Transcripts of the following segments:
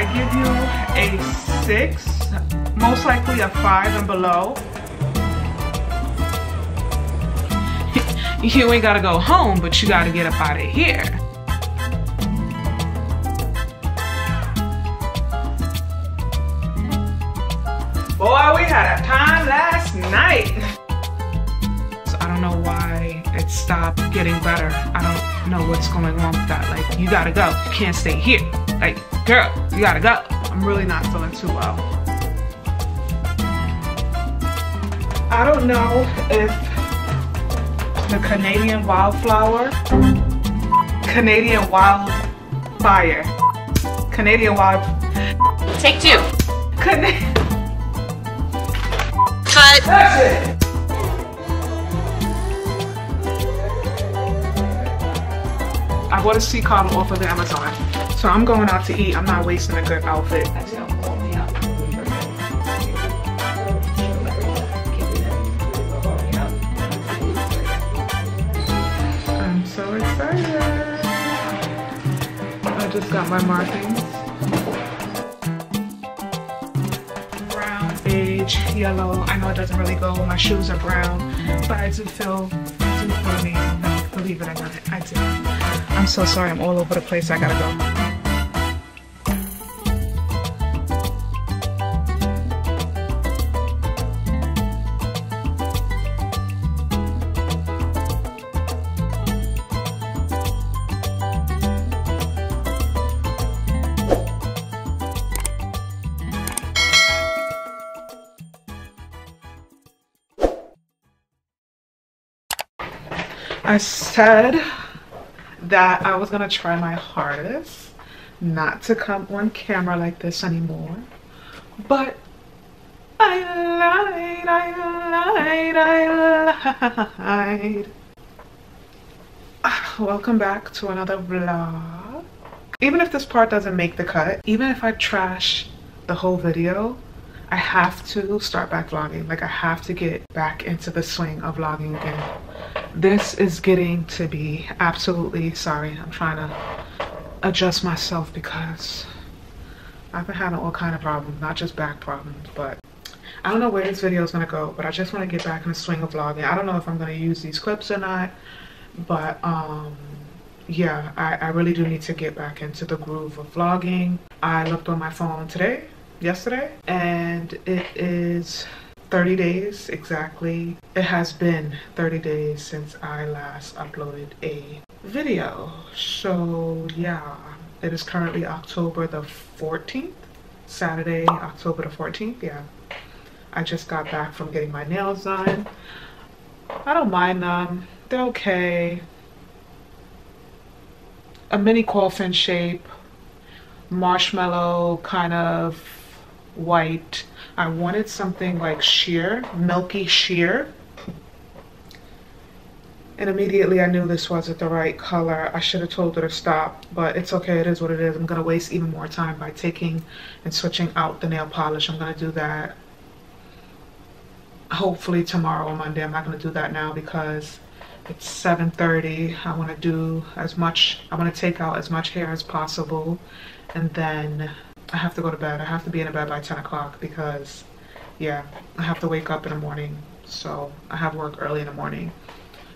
I give you a 6, most likely a 5 and below. You ain't gotta go home, but you gotta get up out of here. Boy, we had a time last night. So I don't know why it stopped getting better. I don't know what's going on with that. Like, you gotta go. You can't stay here. Like, girl, you gotta go. I'm really not feeling too well. I don't know if the Canadian wildfire, Take 2. Cut. That's it. I bought a sea cotton off of the Amazon. So I'm going out to eat. I'm not wasting a good outfit. I'm so excited. I just got my markings. Brown, beige, yellow. I know it doesn't really go. My shoes are brown, but I do feel amazing. Believe it or not, I do. I'm so sorry, I'm all over the place. I gotta go. I said that I was gonna try my hardest not to come on camera like this anymore, but I lied. Welcome back to another vlog. Even if this part doesn't make the cut, even if I trash the whole video, I have to start back vlogging. Like, I have to get back into the swing of vlogging again. This is getting to be absolutely, sorry, I'm trying to adjust myself because I've been having all kind of problems, not just back problems, but I don't know where this video is going to go, but I just want to get back in the swing of vlogging. I don't know if I'm going to use these clips or not, but yeah, I really do need to get back into the groove of vlogging. I looked on my phone yesterday, and it is 30 days exactly. It has been 30 days since I last uploaded a video. So yeah, it is currently October the 14th, Saturday, October the 14th. Yeah, I just got back from getting my nails done. I don't mind them, they're okay. A mini coffin shape, marshmallow kind of white. I wanted something like sheer, milky sheer, and immediately I knew this wasn't the right color. I should have told her to stop, but it's okay, it is what it is. I'm gonna waste even more time by taking and switching out the nail polish. I'm gonna do that hopefully tomorrow or Monday. I'm not gonna do that now because it's 7:30. I want to take out as much hair as possible, and then I have to go to bed. I have to be in bed by 10 o'clock because, yeah, I have to wake up in the morning. So I have work early in the morning.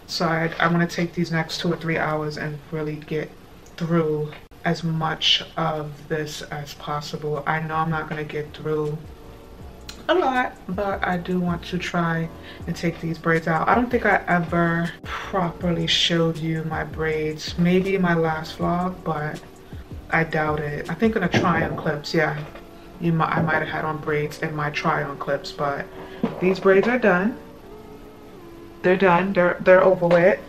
So I want to take these next 2 or 3 hours and really get through as much of this as possible. I know I'm not going to get through a lot, but I do want to try and take these braids out. I don't think I ever properly showed you my braids. Maybe in my last vlog, but I doubt it. I think in the try-on clips, yeah, I might have had on braids in my try-on clips, but these braids are done. They're done. They're over with.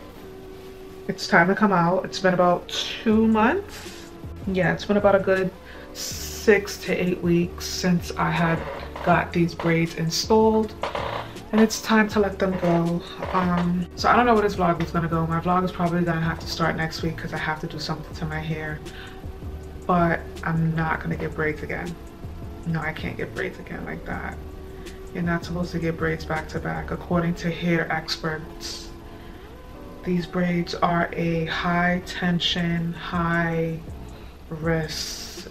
It's time to come out. It's been about 2 months. Yeah, it's been about a good 6 to 8 weeks since I had got these braids installed, and it's time to let them go. So I don't know where this vlog is gonna go. My vlog is probably gonna have to start next week because I have to do something to my hair, but I'm not gonna get braids again. No, I can't get braids again like that. You're not supposed to get braids back to back. According to hair experts, these braids are a high tension, high risk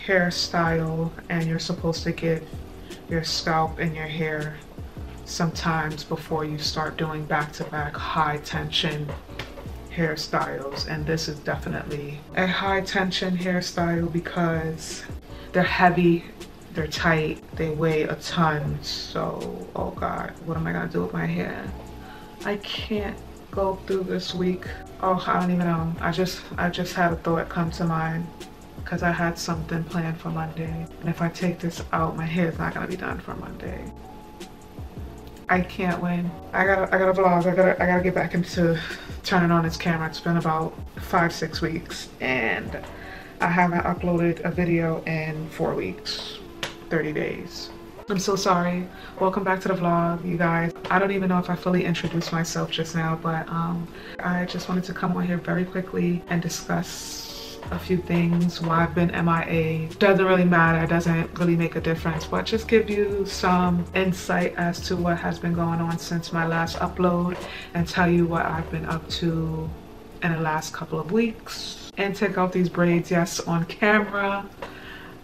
hairstyle and you're supposed to give your scalp and your hair sometimes before you start doing back-to-back high tension hairstyles, and this is definitely a high tension hairstyle because they're heavy, they're tight, they weigh a ton. So oh god, what am I gonna do with my hair? I can't go through this week. Oh, I don't even know. I just had a thought come to mind because I had something planned for Monday, and if I take this out, my hair is not gonna be done for Monday. I can't win. I gotta vlog. I gotta get back into turning on this camera. It's been about 5-6 weeks and I haven't uploaded a video in 4 weeks, 30 days. I'm so sorry. Welcome back to the vlog, you guys. I don't even know if I fully introduced myself just now, but I just wanted to come on here very quickly and discuss a few things, why I've been MIA. Doesn't really matter, it doesn't really make a difference, but just give you some insight as to what has been going on since my last upload and tell you what I've been up to in the last couple of weeks. And take out these braids, yes, on camera.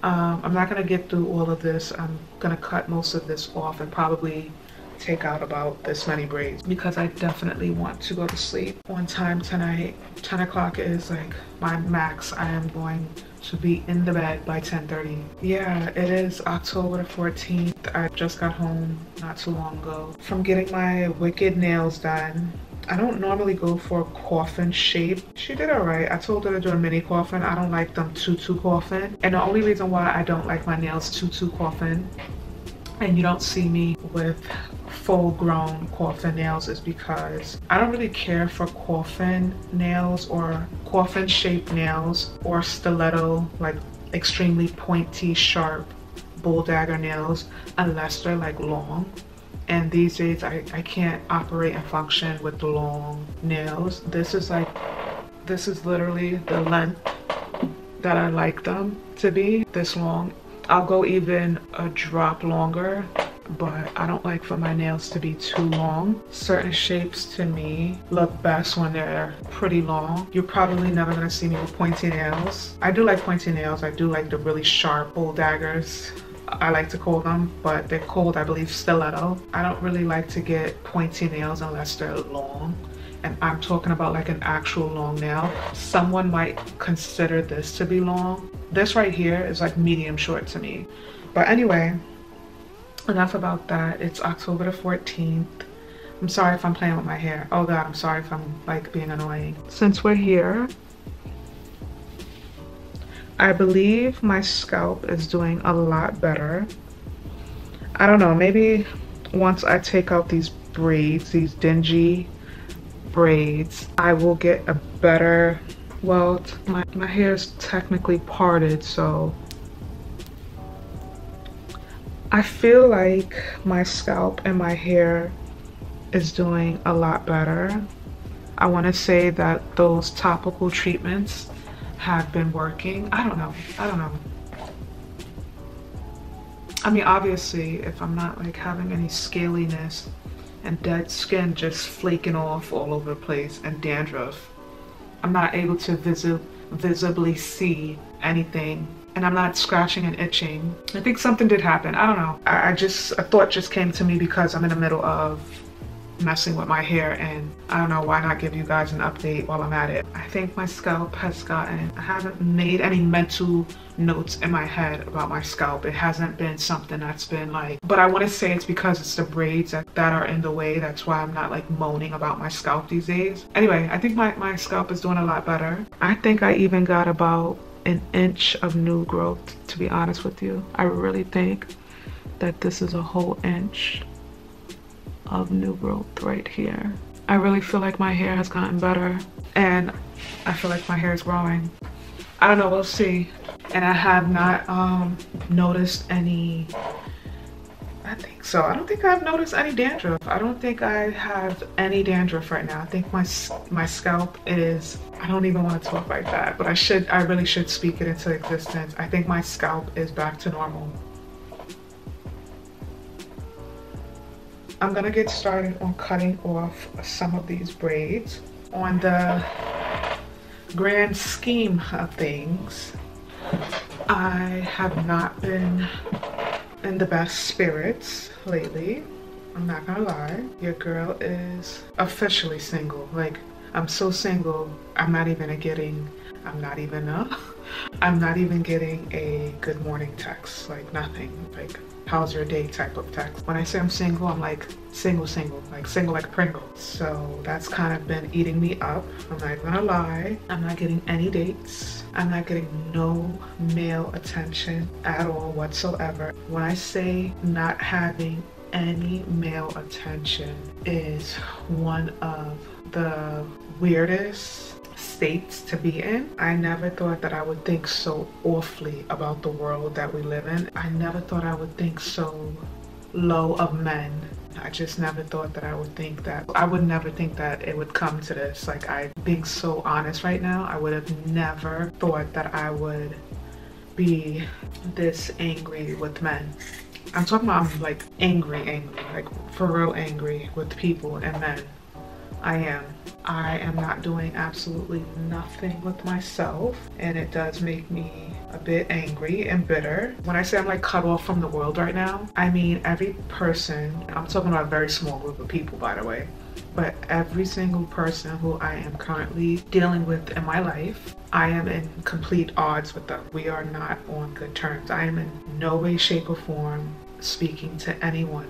I'm not gonna get through all of this. I'm gonna cut most of this off and probably take out about this many braids because I definitely want to go to sleep on time tonight. 10 o'clock is like my max. I am going to be in the bed by 10:30. Yeah, it is October the 14th. I just got home not too long ago from getting my wicked nails done. I don't normally go for a coffin shape. She did alright. I told her to do a mini coffin. I don't like them too coffin. And the only reason why I don't like my nails too coffin and you don't see me with full grown coffin nails is because I don't really care for coffin nails or coffin shaped nails or stiletto, like extremely pointy, sharp bull dagger nails unless they're like long. And these days I can't operate and function with long nails. This is literally the length that I like them to be, this long. I'll go even a drop longer, but I don't like for my nails to be too long. Certain shapes to me look best when they're pretty long. You're probably never gonna see me with pointy nails. I do like pointy nails. I do like the really sharp bull daggers, I like to call them, but they're called, I believe, stiletto. I don't really like to get pointy nails unless they're long. And I'm talking about like an actual long nail. Someone might consider this to be long. This right here is like medium short to me. But anyway, enough about that. It's October the 14th. I'm sorry if I'm playing with my hair. Oh god, I'm sorry if I'm like being annoying. Since we're here, I believe my scalp is doing a lot better. I don't know, maybe once I take out these braids, these dingy braids, I will get a better, well, my hair is technically parted, so I feel like my scalp and my hair is doing a lot better. I want to say that those topical treatments have been working. I don't know. I mean, obviously, if I'm not like having any scaliness and dead skin just flaking off all over the place and dandruff, I'm not able to visibly see anything, and I'm not scratching and itching. I think something did happen. I don't know. A thought just came to me because I'm in the middle of messing with my hair, and I don't know, why not give you guys an update while I'm at it. I think my scalp has gotten, I haven't made any mental notes in my head about my scalp. It hasn't been something that's been like, but I want to say it's because it's the braids that are in the way. That's why I'm not like moaning about my scalp these days. Anyway, I think my scalp is doing a lot better. I think I even got about an inch of new growth, to be honest with you. I really think that this is a whole inch of new growth right here. I really feel like my hair has gotten better, and I feel like my hair is growing. I don't know, we'll see. And I have not noticed any, I think so. I don't think I've noticed any dandruff. I don't think I have any dandruff right now. I think my scalp is, I don't even want to talk like that, but I really should speak it into existence. I think my scalp is back to normal. I'm gonna get started on cutting off some of these braids. On the grand scheme of things, I have not been in the best spirits lately. I'm not gonna lie. Your girl is officially single. Like, I'm so single, I'm not even getting a good morning text. Like, nothing. Like, how's your day type of text. When I say I'm single, I'm like single, like single like Pringles. So that's kind of been eating me up. I'm not gonna lie. I'm not getting any dates. I'm not getting no male attention at all whatsoever. When I say not having any male attention is one of the weirdest states to be in. I never thought that I would think so awfully about the world that we live in. I never thought I would think so low of men. I just never thought that I would think that. I would never think that it would come to this. Like, I being so honest right now, I would have never thought that I would be this angry with men. I'm talking about, I'm like angry, like for real angry with people and men. I am not doing absolutely nothing with myself, and it does make me a bit angry and bitter. When I say I'm like cut off from the world right now, I mean every person, I'm talking about a very small group of people by the way, but every single person who I am currently dealing with in my life, I am in complete odds with them. We are not on good terms. I am in no way, shape, or form speaking to anyone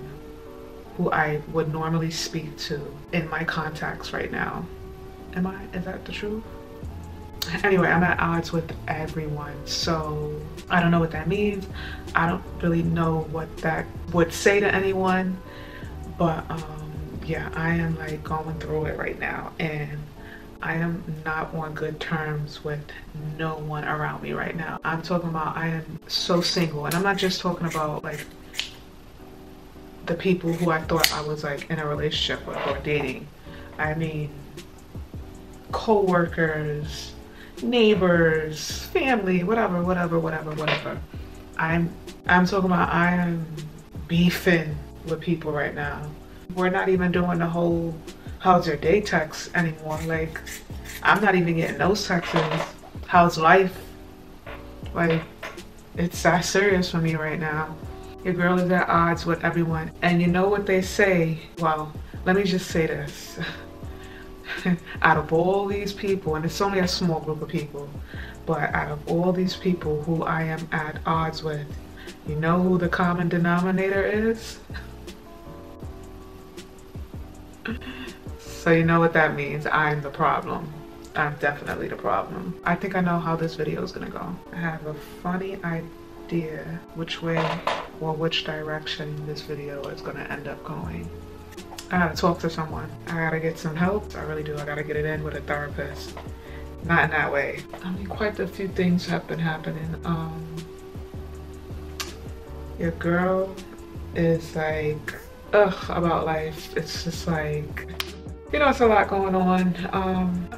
who I would normally speak to in my contacts right now. Is that the truth? Anyway, I'm at odds with everyone, so I don't know what that means. I don't really know what that would say to anyone, but yeah, I am like going through it right now, and I am not on good terms with no one around me right now. I'm talking about I am so single, and I'm not just talking about like the people who I thought I was like in a relationship with or dating. I mean co-workers, neighbors, family, whatever. I'm talking about I am beefing with people right now. We're not even doing the whole how's your day text anymore. Like, I'm not even getting those texts. How's life? Like, it's that serious for me right now. Your girl is at odds with everyone. And you know what they say? Well, let me just say this. Out of all these people, and it's only a small group of people, but out of all these people who I am at odds with, you know who the common denominator is? So you know what that means. I'm the problem. I'm definitely the problem. I think I know how this video is gonna go. I have a funny idea which way or which direction this video is gonna end up going. I gotta talk to someone. I gotta get some help. I really do. I gotta get it in with a therapist. Not in that way. I mean, quite a few things have been happening. Your girl is like, about life. It's just like, you know, it's a lot going on.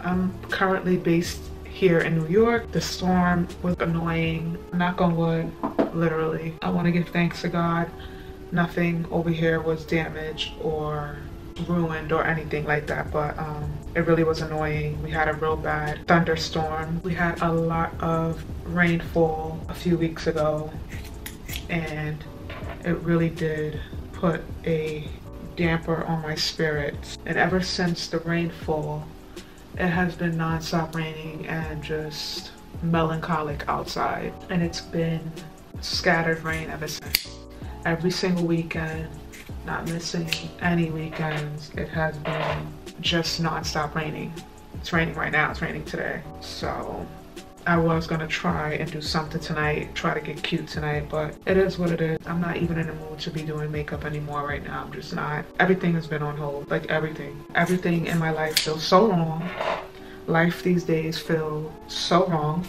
I'm currently based here in New York. The storm was annoying. Knock on wood, literally. I want to give thanks to God. Nothing over here was damaged or ruined or anything like that, but it really was annoying. We had a real bad thunderstorm. We had a lot of rainfall a few weeks ago, and it really did put a damper on my spirits. And ever since the rainfall, it has been non-stop raining and just melancholic outside, and it's been scattered rain ever since. Every single weekend, not missing any weekends, it has been just non-stop raining. It's raining right now, it's raining today. So I was gonna try and do something tonight, try to get cute tonight, but it is what it is. I'm not even in the mood to be doing makeup anymore right now. I'm just not. Everything has been on hold, like everything. Everything in my life feels so wrong. Life these days feels so wrong,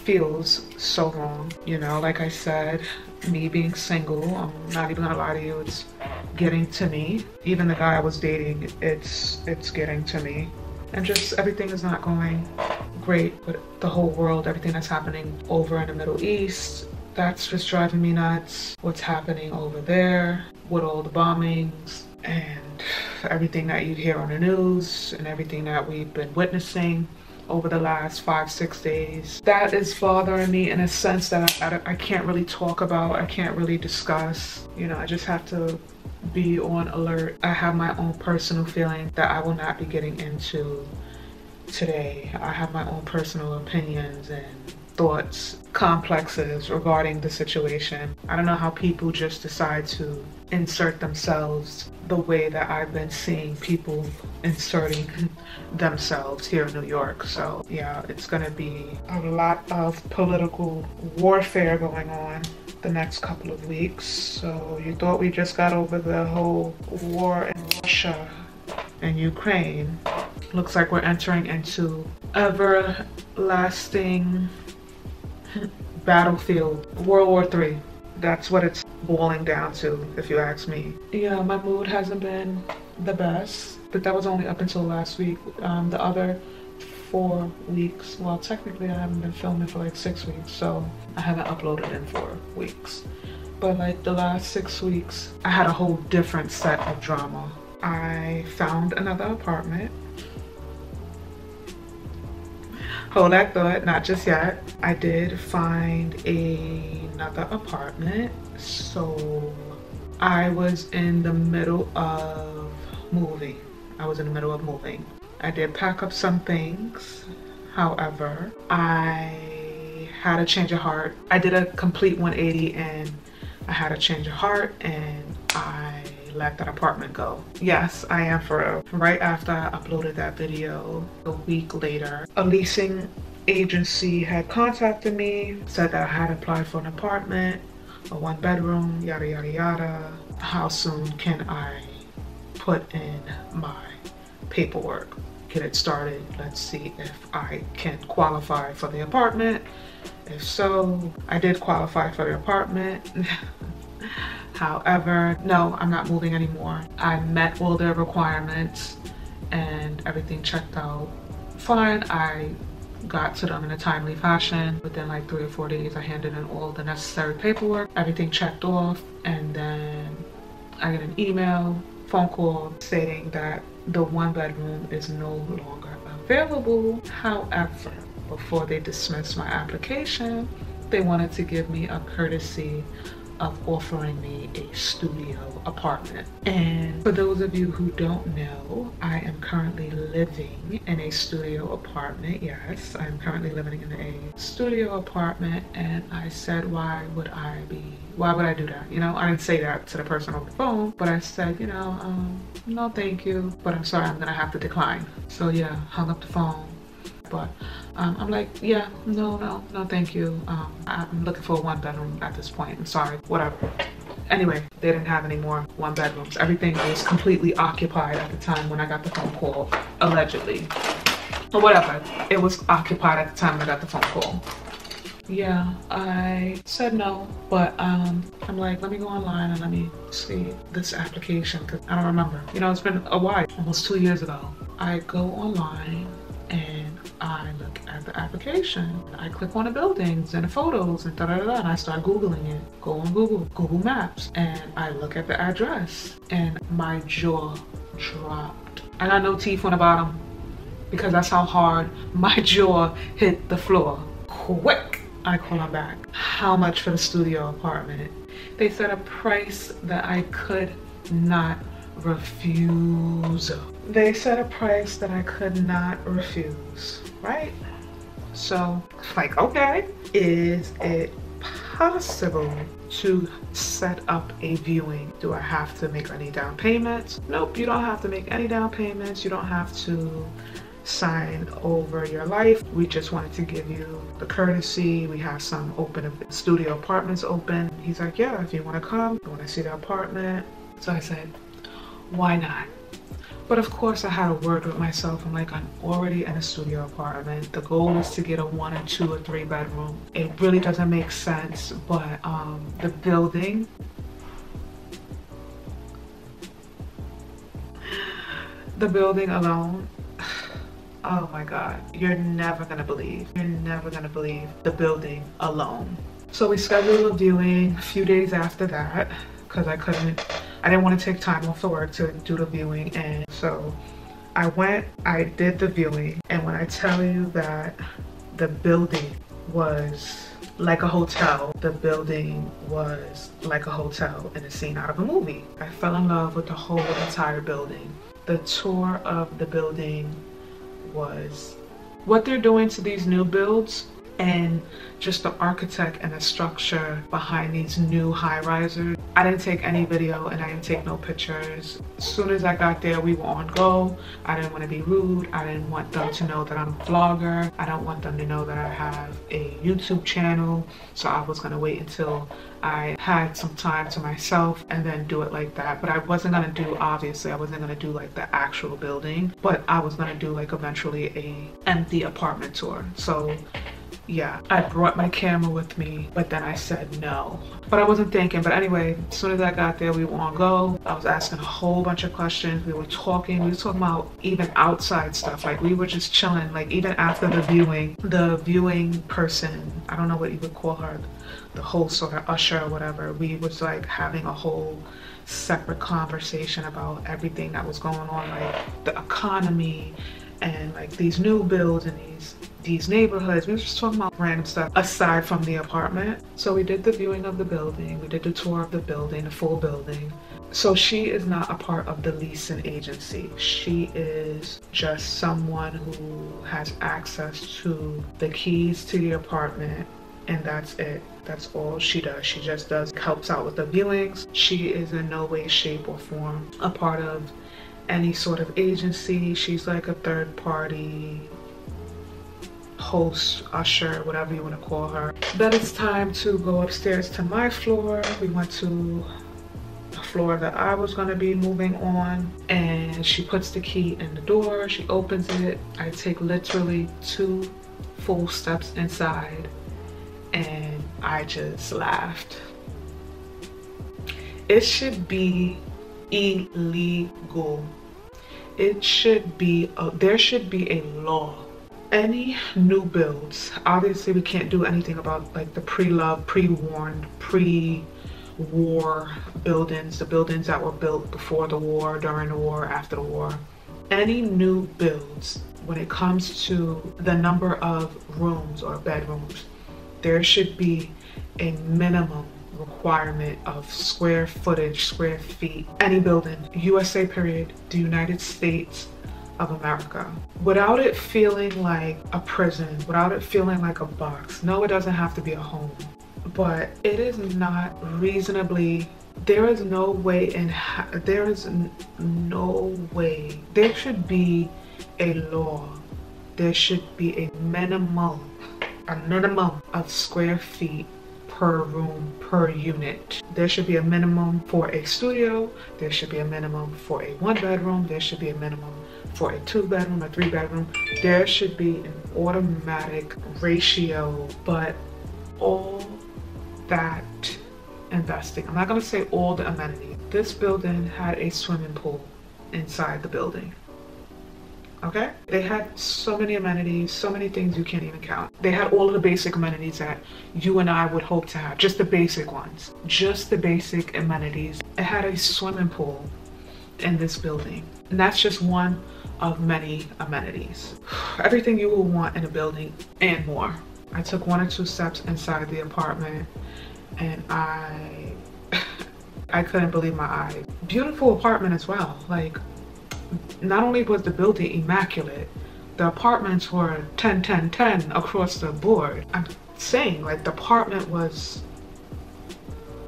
you know. Like I said, me being single, I'm not even gonna lie to you, it's getting to me. Even the guy I was dating, it's getting to me. And just everything is not going great with the whole world. Everything that's happening over in the Middle East, that's just driving me nuts. What's happening over there with all the bombings and everything that you hear on the news and everything that we've been witnessing. over the last 5-6 days. That is bothering me in a sense that I can't really talk about, I can't really discuss. You know, I just have to be on alert. I have my own personal feeling that I will not be getting into today. I have my own personal opinions and thoughts, complexes regarding the situation. I don't know how people just decide to insert themselves the way that I've been seeing people inserting themselves here in New York. So yeah, it's gonna be a lot of political warfare going on the next couple of weeks. So you thought we just got over the whole war in Russia and Ukraine. Looks like we're entering into everlasting battlefield, World War III. That's what it's boiling down to, if you ask me. Yeah, my mood hasn't been the best, but that was only up until last week. The other 4 weeks, well, technically I haven't been filming for like 6 weeks, so I haven't uploaded in 4 weeks. But like the last 6 weeks, I had a whole different set of drama. I found another apartment. Hold that thought, not just yet. I did find another apartment. So I was in the middle of moving. I did pack up some things. However, I had a change of heart. I did a complete 180 and I had a change of heart and I let that apartment go. Yes, I am for real. Right after I uploaded that video, a week later, a leasing agency had contacted me, said that I had applied for an apartment, a 1-bedroom, yada yada yada. How soon can I put in my paperwork, get it started? Let's see if I can qualify for the apartment. If so, I did qualify for the apartment. However, no, I'm not moving anymore. I met all their requirements and everything checked out fine. I got to them in a timely fashion. Within like 3 or 4 days, I handed in all the necessary paperwork. Everything checked off, and then I get an email, phone call stating that the 1-bedroom is no longer available. However, before they dismissed my application, they wanted to give me a courtesy of offering me a studio apartment. And for those of you who don't know, I am currently living in a studio apartment. Yes, I'm currently living in a studio apartment, and I said, why would I do that? You know, I didn't say that to the person on the phone, but I said, you know, no thank you, but I'm sorry, I'm gonna have to decline. So yeah, hung up the phone. But I'm like, yeah, no, thank you. I'm looking for a 1-bedroom at this point. I'm sorry, whatever. Anyway, they didn't have any more 1-bedrooms. Everything was completely occupied at the time when I got the phone call, allegedly. Or whatever, it was occupied at the time I got the phone call. Yeah, I said no, but I'm like, let me go online and let me see this application, because I don't remember. You know, it's been a while, almost 2 years ago. I go online and I look at the application. I click on the buildings and the photos and and I start Googling it. Go on Google Maps, and I look at the address and my jaw dropped. I got no teeth on the bottom because that's how hard my jaw hit the floor. Quick, I call them back. How much for the studio apartment? They said a price that I could not refuse. They said a price that I could not refuse, right? So, like, okay, is it possible to set up a viewing? Do I have to make any down payments? Nope, you don't have to make any down payments. You don't have to sign over your life. We just wanted to give you the courtesy. We have some open studio apartments open. He's like, yeah, if you want to come, you want to see the apartment. So I said, why not? But of course I had a word with myself. I'm like, I'm already in a studio apartment. The goal is to get a 1 or 2 or 3 bedroom. It really doesn't make sense, but the building alone, oh my God, you're never gonna believe the building alone. So we scheduled a viewing a few days after that because I didn't want to take time off of work to do the viewing, and so I did the viewing, and when I tell you that the building was like a hotel, the building was like a hotel in a scene out of a movie. I fell in love with the whole entire building. The tour of the building was what they're doing to these new builds, and just the architect and the structure behind these new high-risers. I didn't take any video and I didn't take no pictures. As soon as I got there, we were on go. I didn't want to be rude. I didn't want them to know that I'm a vlogger. I don't want them to know that I have a YouTube channel. So I was going to wait until I had some time to myself and then do it like that. But I wasn't going to do, obviously, I wasn't going to do like the actual building, but I was going to do like eventually a empty apartment tour. So yeah, I brought my camera with me, but then I said no. But I wasn't thinking. But anyway, as soon as I got there, we were on go. I was asking a whole bunch of questions. We were talking about even outside stuff. Like we were just chilling. Like even after the viewing person, I don't know what you would call her, the host or the usher or whatever, we was like having a whole separate conversation about everything that was going on, like the economy and like these new builds and these neighborhoods. We were just talking about random stuff aside from the apartment. So we did the viewing of the building, we did the tour of the building, the full building. So she is not a part of the leasing agency. She is just someone who has access to the keys to the apartment, and that's it. That's all she does. She just helps out with the viewings. She is in no way, shape, or form a part of any sort of agency. She's like a third party host, usher, whatever you want to call her. Then it's time to go upstairs to my floor. We went to the floor that I was going to be moving on, and she puts the key in the door. She opens it. I take literally 2 full steps inside, and I just laughed. It should be illegal. It should be, there should be a law. Any new builds, obviously we can't do anything about like the pre-loved, pre-warned, pre-war buildings, the buildings that were built before the war, during the war, after the war. Any new builds, when it comes to the number of rooms or bedrooms, there should be a minimum requirement of square footage, square feet. Any building, USA period, the United States of America. Without it feeling like a prison, without it feeling like a box. No, it doesn't have to be a home, but it is not reasonably, there is no way there should be a law. There should be a minimum of square feet per room, per unit. There should be a minimum for a studio. There should be a minimum for a 1-bedroom. There should be a minimum for a 2-bedroom, a 3-bedroom. There should be an automatic ratio, but all that investing, I'm not gonna say all the amenities. This building had a swimming pool inside the building. Okay? They had so many amenities, so many things you can't even count. They had all of the basic amenities that you and I would hope to have, just the basic ones, just the basic amenities. It had a swimming pool in this building, and that's just one of many amenities. Everything you will want in a building and more. I took 1 or 2 steps inside the apartment, and I couldn't believe my eyes. Beautiful apartment as well. Like, not only was the building immaculate, the apartments were 10, 10, 10 across the board. I'm saying, like, the apartment was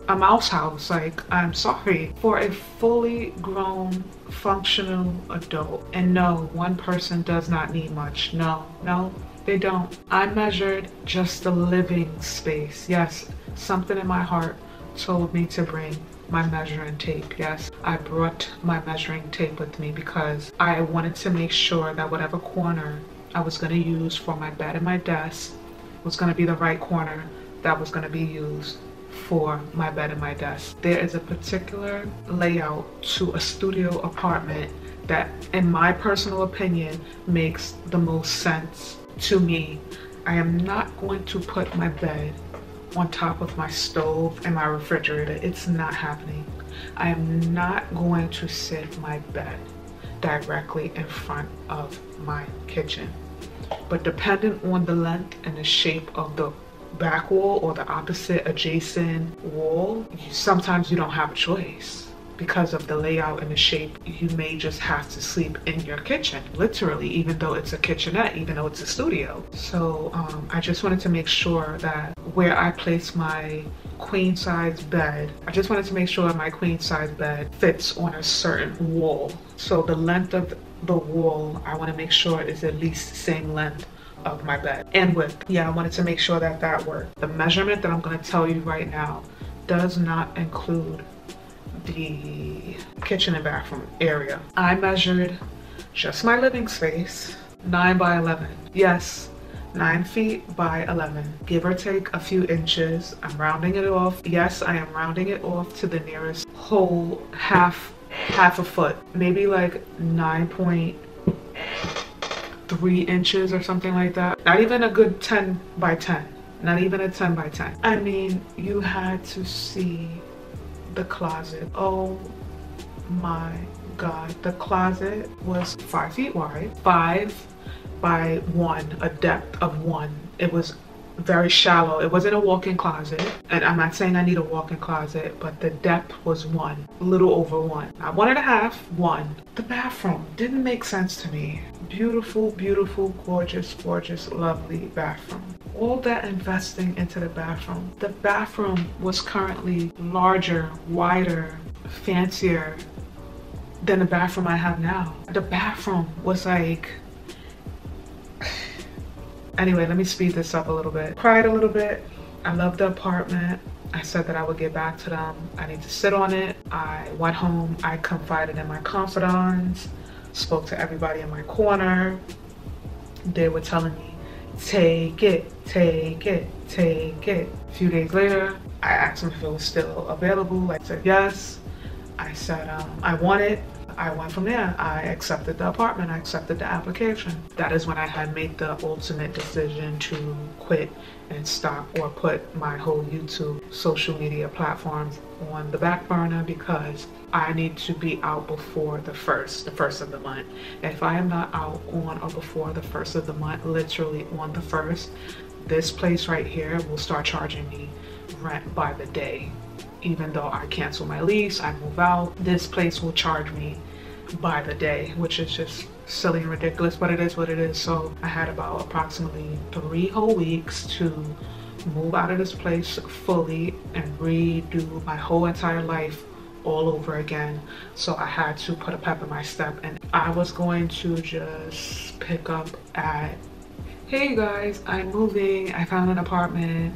a mouse house. Like, I'm sorry, for a fully grown, functional adult. And no, one person does not need much. No, they don't. I measured just the living space. Yes, something in my heart told me to bring my measuring tape. Yes, I brought my measuring tape with me because I wanted to make sure that whatever corner I was going to use for my bed and my desk was going to be the right corner that was going to be used for my bed and my desk. There is a particular layout to a studio apartment that, in my personal opinion, makes the most sense to me. I am not going to put my bed on top of my stove and my refrigerator. It's not happening. I am not going to sit my bed directly in front of my kitchen. But depending on the length and the shape of the back wall or the opposite adjacent wall, sometimes you don't have a choice. Because of the layout and the shape, you may just have to sleep in your kitchen, literally, even though it's a kitchenette, even though it's a studio. So I just wanted to make sure that where I place my queen size bed, I just wanted to make sure my queen size bed fits on a certain wall. So the length of the wall, I want to make sure is at least the same length of my bed and width. Yeah, I wanted to make sure that that worked. The measurement that I'm going to tell you right now does not include the kitchen and bathroom area. I measured just my living space, 9 by 11. Yes, 9 feet by 11, give or take a few inches. I'm rounding it off. Yes, I am rounding it off to the nearest whole half a foot, maybe like 9.3 inches or something like that. Not even a good 10 by 10. Not even a 10 by 10. I mean, you had to see the closet. Oh my God. The closet was 5 feet wide, 5 by 1, a depth of 1. It was very shallow. It wasn't a walk-in closet. And I'm not saying I need a walk-in closet, but the depth was 1, a little over 1. Not 1.5, 1. The bathroom didn't make sense to me. Beautiful, beautiful, gorgeous, gorgeous, lovely bathroom. All that investing into the bathroom. The bathroom was currently larger, wider, fancier than the bathroom I have now. The bathroom was like, anyway, let me speed this up a little bit. Cried a little bit. I love the apartment. I said that I would get back to them. I need to sit on it. I went home. I confided in my confidants, spoke to everybody in my corner. They were telling me, take it, take it, take it. A few days later, I asked them if it was still available. I said yes. I said I want it. I went from there. I accepted the apartment. I accepted the application. That is when I had made the ultimate decision to quit and stop or put my whole YouTube social media platforms on the back burner, because I need to be out before the first of the month. If I am not out on or before the 1st of the month, literally on the 1st, this place right here will start charging me rent by the day. Even though I cancel my lease, I move out, this place will charge me by the day, which is just silly and ridiculous, but it is what it is. So I had about approximately 3 whole weeks to move out of this place fully and redo my whole entire life all over again. So I had to put a pep in my step, and I was going to just pick up at, hey guys, I'm moving, I found an apartment,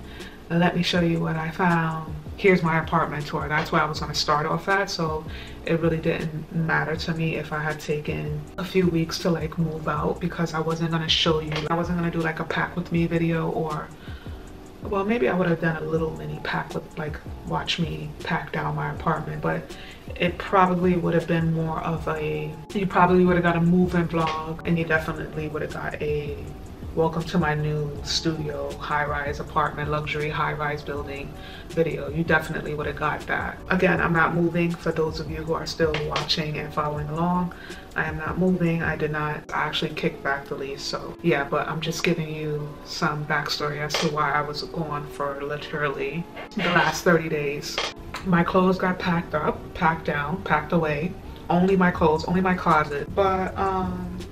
let me show you what I found. Here's my apartment tour. That's where I was going to start off at. So it really didn't matter to me if I had taken a few weeks to like move out, because I wasn't going to show you. I wasn't going to do like a pack with me video, or, well, maybe I would have done a little mini pack with like watch me pack down my apartment, but it probably would have been more of a, you probably would have got a move-in vlog, and you definitely would have got a welcome to my new studio, high-rise apartment, luxury high-rise building video. You definitely would have got that. Again, I'm not moving. For those of you who are still watching and following along, I am not moving. I actually kicked back the lease. So yeah, but I'm just giving you some backstory as to why I was gone for literally the last 30 days. My clothes got packed up, packed down, packed away. Only my clothes, only my closet. But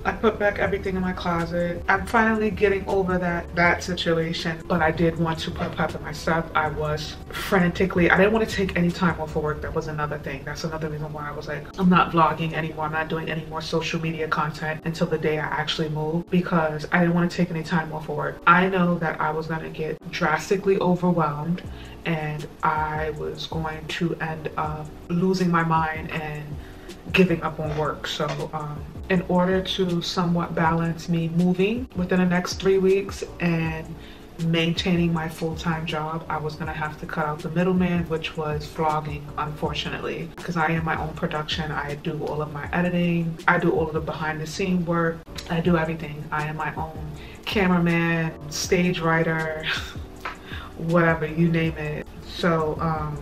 I put back everything in my closet. I'm finally getting over that situation, but I did want to put a pep in my step. I was frantically, I didn't want to take any time off of work. That was another thing. That's another reason why I was like, I'm not vlogging anymore. I'm not doing any more social media content until the day I actually move, because I didn't want to take any time off of work. I know that I was gonna get drastically overwhelmed, and I was going to end up losing my mind and giving up on work. So in order to somewhat balance me moving within the next 3 weeks and maintaining my full-time job, I was gonna have to cut out the middleman, which was vlogging, unfortunately, because I am my own production. I do all of my editing, I do all of the behind-the-scene work, I do everything. I am my own cameraman, stage writer, whatever, you name it. So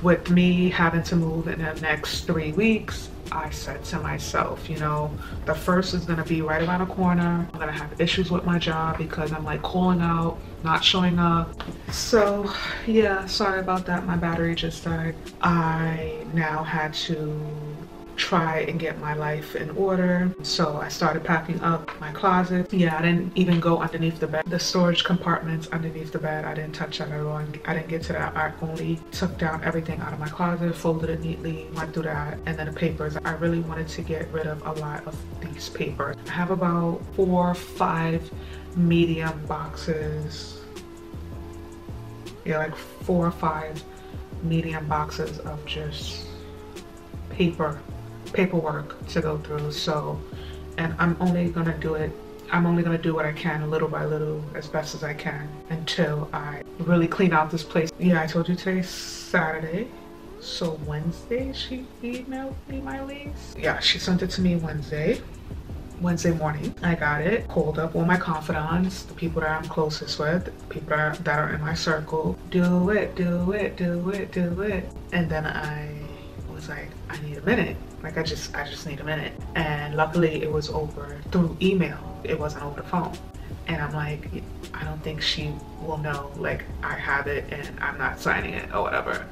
with me having to move in the next 3 weeks, I said to myself, you know, the first is gonna be right around the corner. I'm gonna have issues with my job because I'm like calling out, not showing up. So yeah, sorry about that. My battery just died. I now had to try and get my life in order. So I started packing up my closet. Yeah, I didn't even go underneath the bed. The storage compartments underneath the bed, I didn't touch that at all. I didn't get to that. I only took down everything out of my closet, folded it neatly, went through that, and then the papers. I really wanted to get rid of a lot of these papers. I have about 4 or 5 medium boxes. Yeah, like 4 or 5 medium boxes of just paperwork to go through. So, and I'm only gonna do what I can little by little, as best as I can, until I really clean out this place. Yeah, I told you today's Saturday, so Wednesday she emailed me my lease. Yeah, she sent it to me Wednesday morning. I got it, called up all my confidants, the people that I'm closest with, the people that are in my circle. Do it. And then I was like, I need a minute. Like I just need a minute. And luckily it was over through email. It wasn't over the phone. And I'm like, I don't think she will know, like I have it and I'm not signing it or whatever.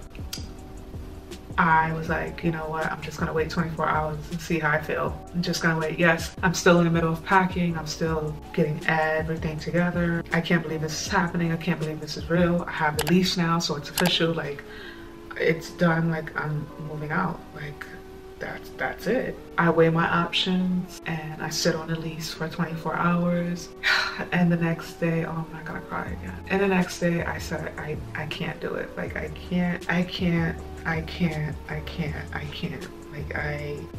I was like, you know what, I'm just gonna wait 24 hours and see how I feel. I'm just gonna wait. Yes, I'm still in the middle of packing. I'm still getting everything together. I can't believe this is happening. I can't believe this is real. I have the lease now, so it's official. Like, it's done. Like, I'm moving out. Like, that's it. I weigh my options and I sit on the lease for 24 hours. And the next day, oh, I'm not gonna cry again. And the next day I said, I can't do it. Like I can't.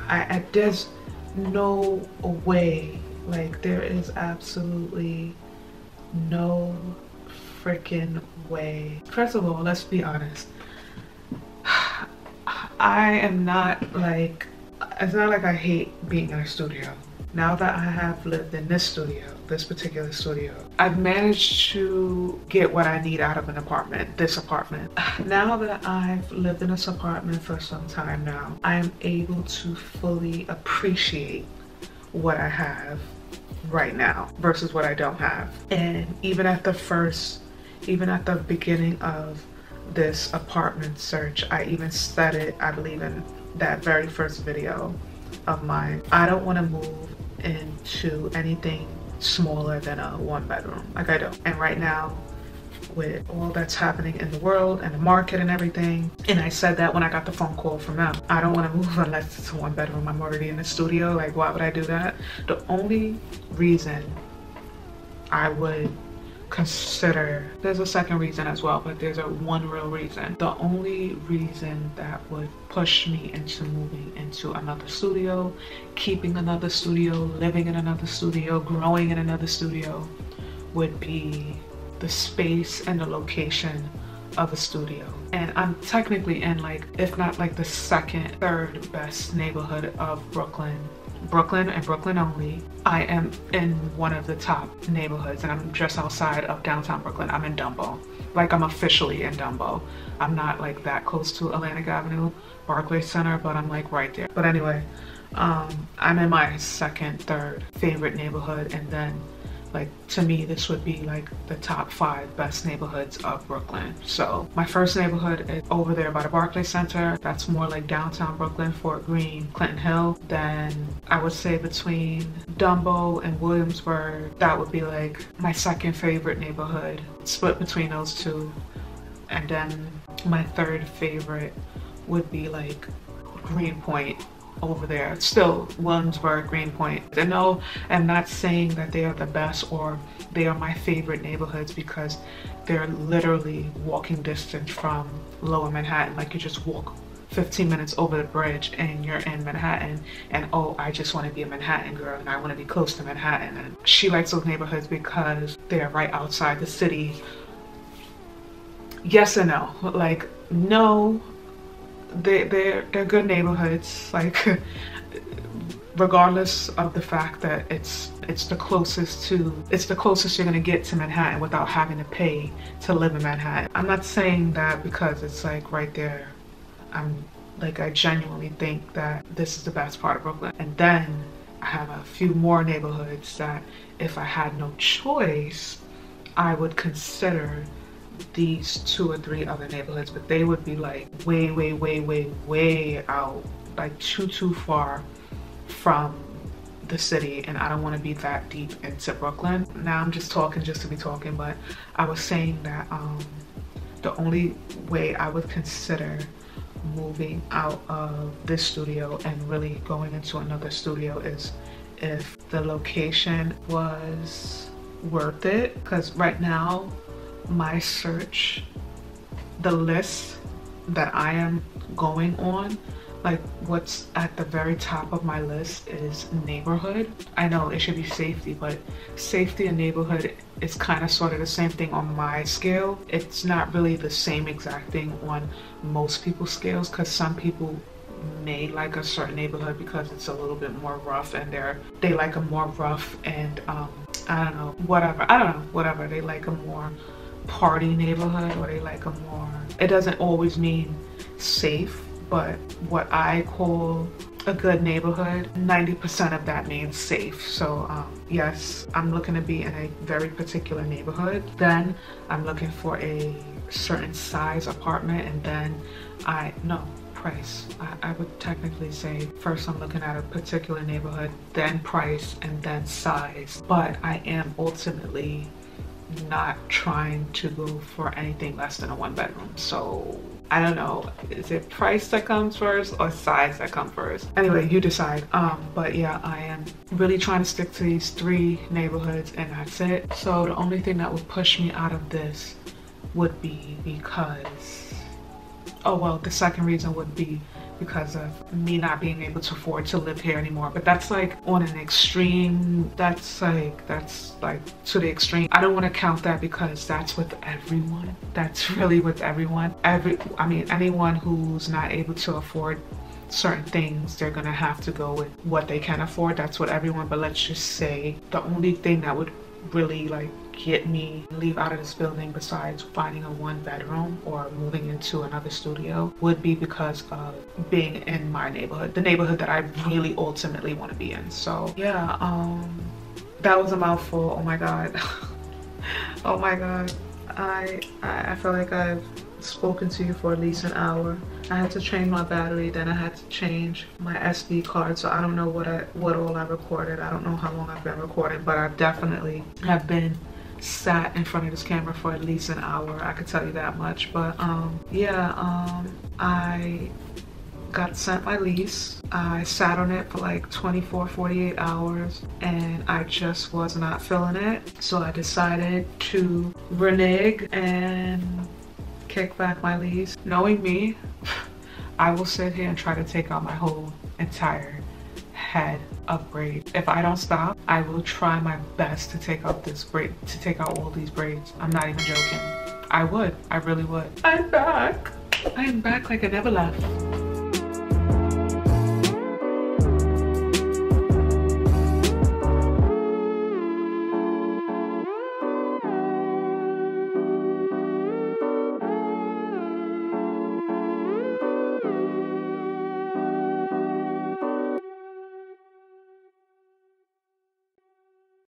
Like there's no way. Like there is absolutely no freaking way. First of all, let's be honest. I am not like, it's not like I hate being in a studio. Now that I have lived in this studio, this particular studio, I've managed to get what I need out of an apartment, this apartment. Now that I've lived in this apartment for some time now, I am able to fully appreciate what I have right now versus what I don't have. And even at the beginning of this apartment search, I even said it, I believe, in that very first video of mine. I don't want to move into anything smaller than a 1-bedroom. Like I don't. And right now, with all that's happening in the world and the market and everything, and I said that when I got the phone call from them, I don't want to move unless it's a 1-bedroom. I'm already in the studio. Like, why would I do that? The only reason I would consider, there's a second reason as well, but there's one real reason. The only reason that would push me into moving into another studio, keeping another studio, living in another studio, growing in another studio, would be the space and the location of a studio. And I'm technically in, like, if not like the second, third best neighborhood of Brooklyn and Brooklyn only. I am in one of the top neighborhoods, and I'm just outside of downtown Brooklyn. I'm in Dumbo. Like, I'm officially in Dumbo. I'm not like that close to Atlantic Avenue, Barclays Center, but I'm like right there. But anyway, I'm in my second, third favorite neighborhood, and then, like, to me, this would be like the top 5 best neighborhoods of Brooklyn. So my first neighborhood is over there by the Barclays Center. That's more like downtown Brooklyn, Fort Greene, Clinton Hill. Then I would say between Dumbo and Williamsburg, that would be like my second favorite neighborhood, split between those two. And then my third favorite would be like Greenpoint, over there. Still Williamsburg, Greenpoint. And no, I'm not saying that they are the best or they are my favorite neighborhoods, because they're literally walking distance from Lower Manhattan. Like, you just walk 15 minutes over the bridge and you're in Manhattan. And oh, I just want to be a Manhattan girl and I want to be close to Manhattan. And she likes those neighborhoods because they're right outside the city. Yes and no. Like, no, they're good neighborhoods, like, regardless of the fact that it's the closest you're gonna get to Manhattan without having to pay to live in Manhattan. I'm not saying that because it's like right there, I'm Like, I genuinely think that this is the best part of Brooklyn. And then I have a few more neighborhoods that if I had no choice, I would consider these 2 or 3 other neighborhoods, but they would be like way out, like too far from the city, and I don't want to be that deep into Brooklyn. Now I'm just talking just to be talking, but I was saying that the only way I would consider moving out of this studio and really going into another studio is if the location was worth it. Because right now my search, the list that I am going on, like what's at the very top of my list is neighborhood. I know it should be safety, but safety and neighborhood is kind of sort of the same thing on my scale. It's not really the same exact thing on most people's scales, because some people may like a certain neighborhood because it's a little bit more rough, and they like a more rough and I don't know, whatever. They like a more party neighborhood, or they like a more, it doesn't always mean safe, but what I call a good neighborhood, 90% of that means safe. So yes, I'm looking to be in a very particular neighborhood. Then I'm looking for a certain size apartment, and then price. I would technically say first I'm looking at a particular neighborhood, then price, and then size. But I am ultimately not trying to go for anything less than a 1-bedroom. So I don't know, is it price that comes first or size that comes first? Anyway, you decide. But yeah, I am really trying to stick to these 3 neighborhoods, and that's it. So the only thing that would push me out of this would be because, oh well, the second reason would be because of me not being able to afford to live here anymore. But that's like on an extreme, that's like to the extreme. I don't want to count that because that's with everyone. That's really with everyone. I mean, anyone who's not able to afford certain things, they're gonna have to go with what they can afford. That's what everyone. But let's just say the only thing that would really like get me leave out of this building besides finding a 1-bedroom or moving into another studio would be because of being in my neighborhood, the neighborhood that I really ultimately want to be in. So yeah, that was a mouthful. Oh my god. Oh my god, I feel like I've spoken to you for at least an hour. I had to change my battery, then I had to change my SD card, so I don't know what all I recorded. I don't know how long I've been recording, but I definitely have been sat in front of this camera for at least an hour, I could tell you that much. But yeah, I got sent my lease. I sat on it for like 48 hours, and I just was not feeling it. So I decided to renege and kick back my lease. Knowing me, I will sit here and try to take out my whole entire head of braids. If I don't stop, I will try my best to take out all these braids. I'm not even joking. I really would. I'm back. I am back like I never left.